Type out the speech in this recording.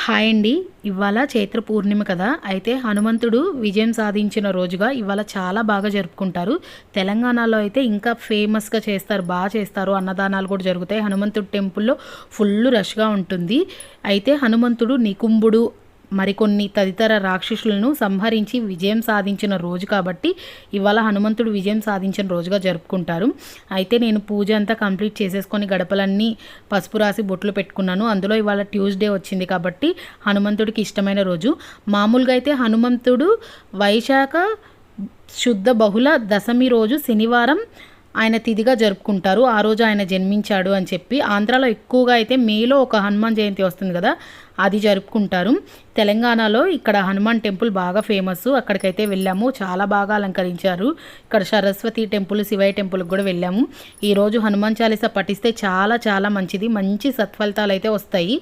Hi అండి. ఇవాళ చైత్ర పూర్ణిమ కదా! అయితే హనుమంతుడు విజయం సాధించిన రోజుగా ఇవాళ చాలా బాగా జరుపుకుంటారు. తెలంగాణలో అయితే ఇంకా ఫేమస్‌గా చేస్తారు. చేస్తారు. అన్నదానాలు కూడా జరుగుతాయి. హనుమంతుడి టెంపుల్‌లో ఫుల్లు రష్‌గా ఉంటుంది. అయితే హనుమంతుడు నికుంభుడు మరికొన్ని తదితర రాక్షసులను సంహరించి విజయం సాధించిన రోజు కాబట్టి ఇవాళ హనుమంతుడు విజయం సాధించిన రోజుగా జరుపుకుంటారు. అయితే నేను పూజ అంతా కంప్లీట్ చేసేసుకొని గడపలన్నీ పసుపు రాసి బొట్లు పెట్టుకున్నాను. అందులో ఇవాళ ట్యూస్డే వచ్చింది కాబట్టి హనుమంతుడికి ఇష్టమైన రోజు. మామూలుగా అయితే హనుమంతుడు వైశాఖ శుద్ధ బహుళ దశమి రోజు శనివారం ఆయన తిథిగా జరుపుకుంటారు. ఆ రోజు ఆయన జన్మించాడు అని చెప్పి. ఆంధ్రాలో ఎక్కువగా అయితే మేలో ఒక హనుమాన్ జయంతి వస్తుంది కదా, అది జరుపుకుంటారు. తెలంగాణలో ఇక్కడ హనుమాన్ టెంపుల్ బాగా ఫేమస్. అక్కడికైతే వెళ్ళాము. చాలా బాగా అలంకరించారు. ఇక్కడ సరస్వతి టెంపుల్, శివయ్య టెంపుల్కి కూడా వెళ్ళాము. ఈరోజు హనుమాన్ చాలీసా పఠిస్తే చాలా చాలా మంచిది. మంచి సత్ఫలితాలు అయితే వస్తాయి.